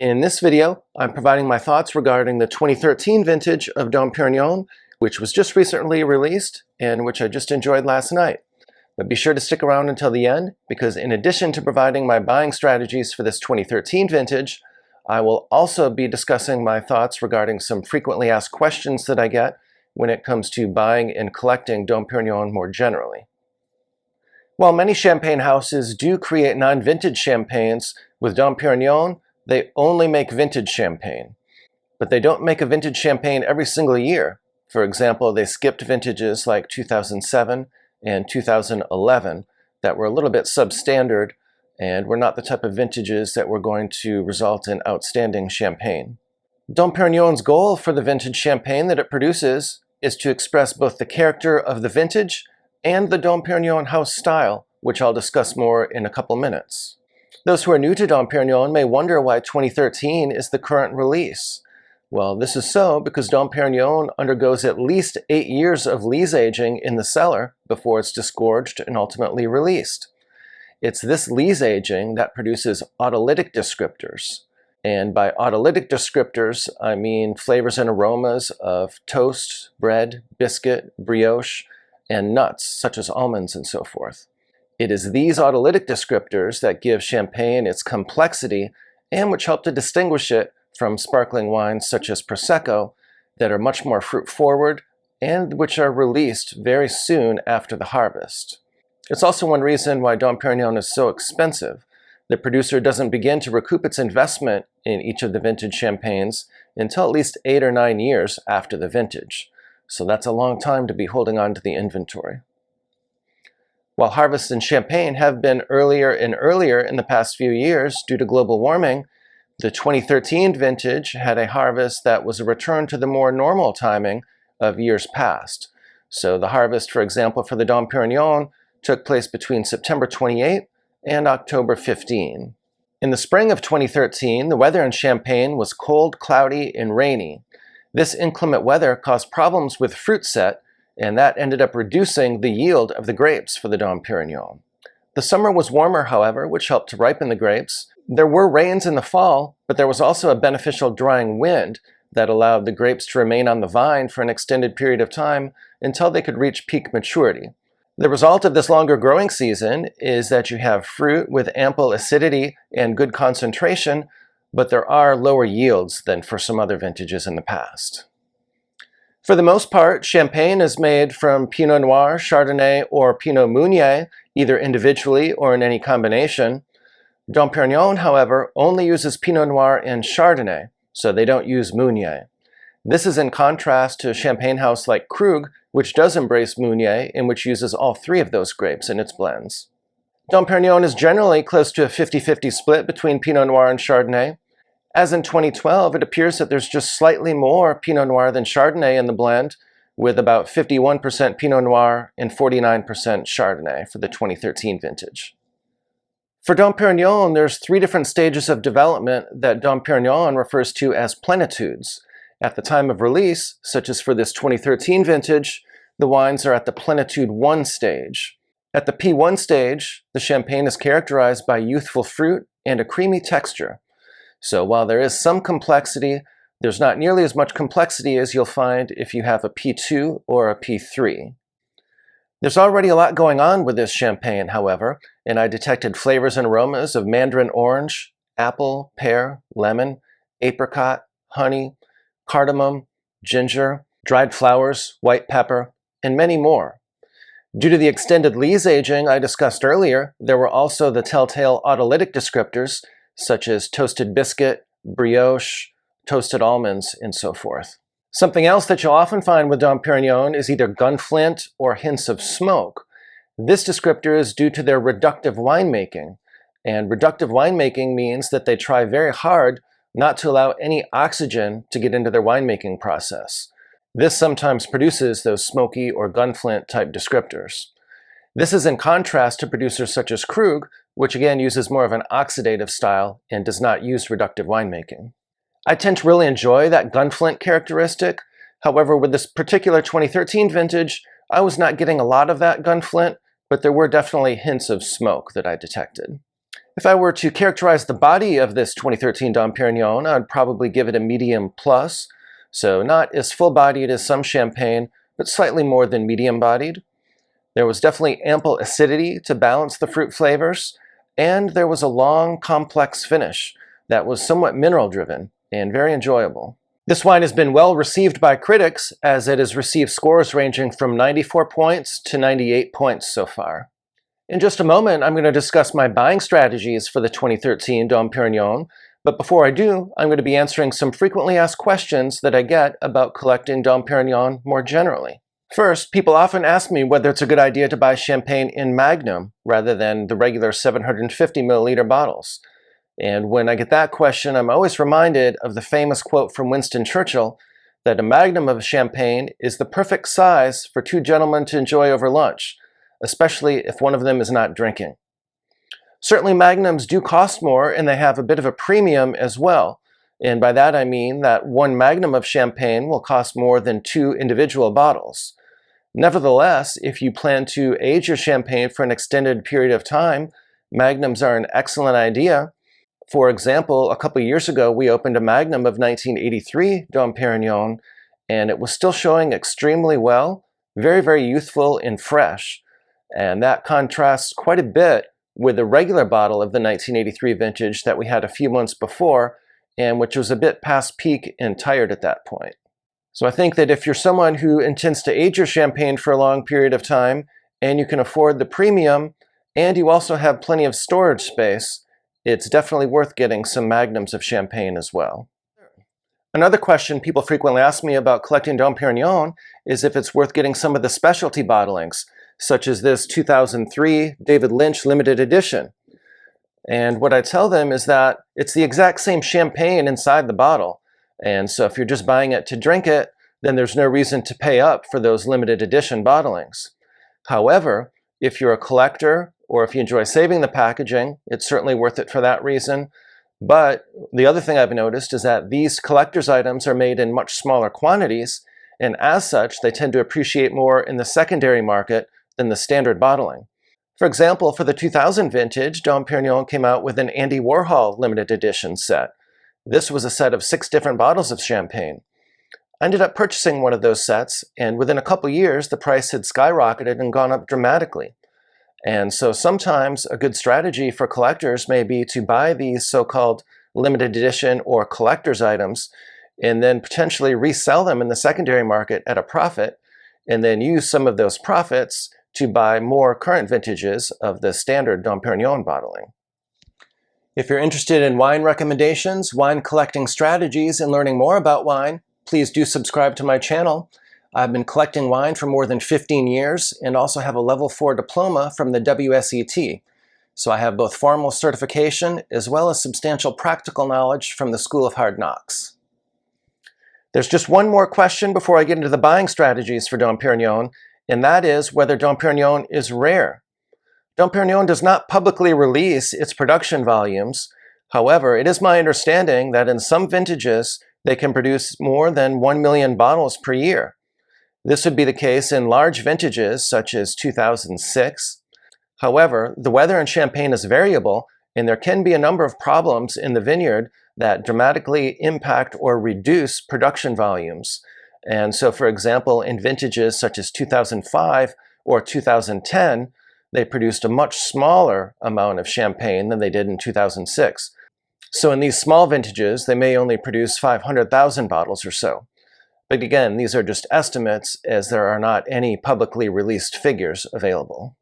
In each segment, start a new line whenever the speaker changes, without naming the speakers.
In this video, I'm providing my thoughts regarding the 2013 vintage of Dom Pérignon, which was just recently released and which I just enjoyed last night. But be sure to stick around until the end, because in addition to providing my buying strategies for this 2013 vintage, I will also be discussing my thoughts regarding some frequently asked questions that I get when it comes to buying and collecting Dom Pérignon more generally. While many champagne houses do create non-vintage champagnes, with Dom Pérignon, they only make vintage champagne. But they don't make a vintage champagne every single year. For example, they skipped vintages like 2007 and 2011 that were a little bit substandard and were not the type of vintages that were going to result in outstanding champagne. Dom Pérignon's goal for the vintage champagne that it produces is to express both the character of the vintage and the Dom Pérignon house style, which I'll discuss more in a couple minutes. Those who are new to Dom Pérignon may wonder why 2013 is the current release. Well, this is so because Dom Pérignon undergoes at least 8 years of lees aging in the cellar before it's disgorged and ultimately released. It's this lees aging that produces autolytic descriptors. And by autolytic descriptors, I mean flavors and aromas of toast, bread, biscuit, brioche, and nuts, such as almonds and so forth. It is these autolytic descriptors that give champagne its complexity and which help to distinguish it from sparkling wines such as Prosecco that are much more fruit-forward and which are released very soon after the harvest. It's also one reason why Dom Pérignon is so expensive. The producer doesn't begin to recoup its investment in each of the vintage champagnes until at least 8 or 9 years after the vintage. So that's a long time to be holding on to the inventory. While harvests in Champagne have been earlier and earlier in the past few years due to global warming, the 2013 vintage had a harvest that was a return to the more normal timing of years past. So the harvest, for example, for the Dom Pérignon took place between September 28 and October 15. In the spring of 2013, the weather in Champagne was cold, cloudy, and rainy. This inclement weather caused problems with fruit set, and that ended up reducing the yield of the grapes for the Dom Pérignon. The summer was warmer, however, which helped to ripen the grapes. There were rains in the fall, but there was also a beneficial drying wind that allowed the grapes to remain on the vine for an extended period of time until they could reach peak maturity. The result of this longer growing season is that you have fruit with ample acidity and good concentration, but there are lower yields than for some other vintages in the past. For the most part, Champagne is made from Pinot Noir, Chardonnay, or Pinot Meunier, either individually or in any combination. Dom Pérignon, however, only uses Pinot Noir and Chardonnay, so they don't use Meunier. This is in contrast to a champagne house like Krug, which does embrace Meunier and which uses all 3 of those grapes in its blends. Dom Pérignon is generally close to a 50-50 split between Pinot Noir and Chardonnay. As in 2012, it appears that there's just slightly more Pinot Noir than Chardonnay in the blend, with about 51% Pinot Noir and 49% Chardonnay for the 2013 vintage. For Dom Pérignon, there's 3 different stages of development that Dom Pérignon refers to as plenitudes. At the time of release, such as for this 2013 vintage, the wines are at the plenitude 1 stage. At the P1 stage, the champagne is characterized by youthful fruit and a creamy texture. So while there is some complexity, there's not nearly as much complexity as you'll find if you have a P2 or a P3. There's already a lot going on with this champagne, however, and I detected flavors and aromas of mandarin orange, apple, pear, lemon, apricot, honey, cardamom, ginger, dried flowers, white pepper, and many more. Due to the extended lees aging I discussed earlier, there were also the telltale autolytic descriptors, such as toasted biscuit, brioche, toasted almonds, and so forth. Something else that you'll often find with Dom Pérignon is either gunflint or hints of smoke. This descriptor is due to their reductive winemaking, and reductive winemaking means that they try very hard not to allow any oxygen to get into their winemaking process. This sometimes produces those smoky or gunflint type descriptors. This is in contrast to producers such as Krug, which again uses more of an oxidative style and does not use reductive winemaking. I tend to really enjoy that gunflint characteristic. However, with this particular 2013 vintage, I was not getting a lot of that gunflint, but there were definitely hints of smoke that I detected. If I were to characterize the body of this 2013 Dom Pérignon, I'd probably give it a medium plus, so not as full-bodied as some champagne, but slightly more than medium-bodied. There was definitely ample acidity to balance the fruit flavors, and there was a long, complex finish that was somewhat mineral-driven and very enjoyable. This wine has been well received by critics, as it has received scores ranging from 94 points to 98 points so far. In just a moment, I'm going to discuss my buying strategies for the 2013 Dom Pérignon, but before I do, I'm going to be answering some frequently asked questions that I get about collecting Dom Pérignon more generally. First, people often ask me whether it's a good idea to buy champagne in Magnum rather than the regular 750 milliliter bottles. And when I get that question, I'm always reminded of the famous quote from Winston Churchill that a magnum of champagne is the perfect size for two gentlemen to enjoy over lunch, especially if one of them is not drinking. Certainly magnums do cost more, and they have a bit of a premium as well. And by that I mean that one magnum of champagne will cost more than two individual bottles. Nevertheless, if you plan to age your champagne for an extended period of time, magnums are an excellent idea. For example, a couple years ago, we opened a magnum of 1983 Dom Pérignon, and it was still showing extremely well, very, very youthful and fresh. And that contrasts quite a bit with the regular bottle of the 1983 vintage that we had a few months before, and which was a bit past peak and tired at that point. So I think that if you're someone who intends to age your champagne for a long period of time, and you can afford the premium, and you also have plenty of storage space, it's definitely worth getting some magnums of champagne as well. Another question people frequently ask me about collecting Dom Pérignon is if it's worth getting some of the specialty bottlings, such as this 2003 David Lynch limited edition. And what I tell them is that it's the exact same champagne inside the bottle. And so if you're just buying it to drink it, then there's no reason to pay up for those limited edition bottlings. However, if you're a collector or if you enjoy saving the packaging, it's certainly worth it for that reason. But the other thing I've noticed is that these collector's items are made in much smaller quantities, and as such, they tend to appreciate more in the secondary market than the standard bottling. For example, for the 2000 vintage, Dom Pérignon came out with an Andy Warhol limited edition set. This was a set of 6 different bottles of champagne. I ended up purchasing one of those sets, and within a couple years, the price had skyrocketed and gone up dramatically. And so sometimes a good strategy for collectors may be to buy these so-called limited edition or collector's items and then potentially resell them in the secondary market at a profit, and then use some of those profits to buy more current vintages of the standard Dom Pérignon bottling. If you're interested in wine recommendations, wine collecting strategies, and learning more about wine, please do subscribe to my channel. I've been collecting wine for more than 15 years and also have a level 4 diploma from the WSET. So I have both formal certification as well as substantial practical knowledge from the School of Hard Knocks. There's just one more question before I get into the buying strategies for Dom Pérignon, and that is whether Dom Pérignon is rare. Dom Pérignon does not publicly release its production volumes. However, it is my understanding that in some vintages, they can produce more than 1 million bottles per year. This would be the case in large vintages such as 2006. However, the weather in Champagne is variable, and there can be a number of problems in the vineyard that dramatically impact or reduce production volumes. And so, for example, in vintages such as 2005 or 2010, they produced a much smaller amount of champagne than they did in 2006. So in these small vintages, they may only produce 500,000 bottles or so. But again, these are just estimates, as there are not any publicly released figures available.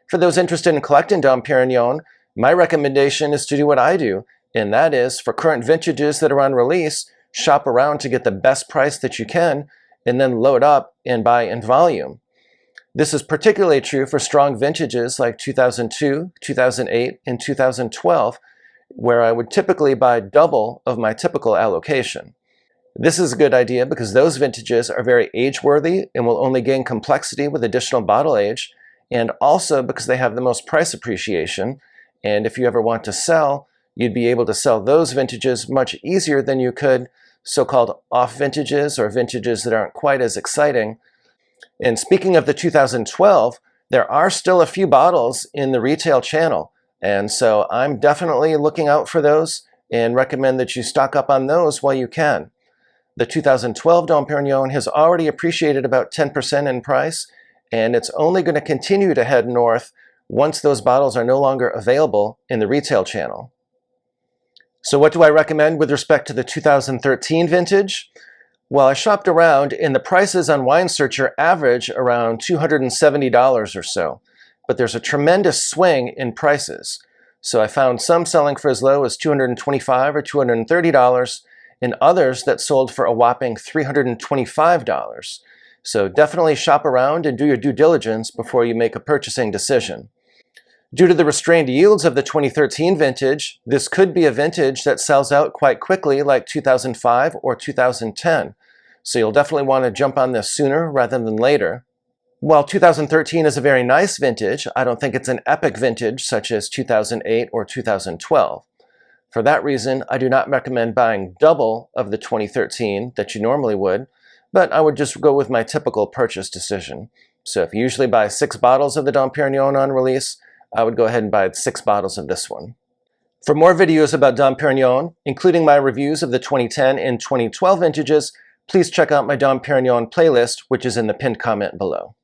For those interested in collecting Dom Pérignon, my recommendation is to do what I do, and that is, for current vintages that are on release, shop around to get the best price that you can, and then load up and buy in volume. This is particularly true for strong vintages like 2002, 2008, and 2012, where I would typically buy double of my typical allocation. This is a good idea because those vintages are very age-worthy and will only gain complexity with additional bottle age, and also because they have the most price appreciation, and if you ever want to sell, you'd be able to sell those vintages much easier than you could so-called off vintages or vintages that aren't quite as exciting. And speaking of the 2012, there are still a few bottles in the retail channel. And so I'm definitely looking out for those and recommend that you stock up on those while you can. The 2012 Dom Pérignon has already appreciated about 10% in price, and it's only going to continue to head north once those bottles are no longer available in the retail channel. So what do I recommend with respect to the 2013 vintage? Well, I shopped around, and the prices on Wine Searcher average around $270 or so, but there's a tremendous swing in prices. So I found some selling for as low as $225 or $230, and others that sold for a whopping $325. So definitely shop around and do your due diligence before you make a purchasing decision. Due to the restrained yields of the 2013 vintage, this could be a vintage that sells out quite quickly like 2005 or 2010. So you'll definitely want to jump on this sooner rather than later. While 2013 is a very nice vintage, I don't think it's an epic vintage such as 2008 or 2012. For that reason, I do not recommend buying double of the 2013 that you normally would, but I would just go with my typical purchase decision. So if you usually buy 6 bottles of the Dom Pérignon on release, I would go ahead and buy 6 bottles of this one. For more videos about Dom Pérignon, including my reviews of the 2010 and 2012 vintages, please check out my Dom Pérignon playlist, which is in the pinned comment below.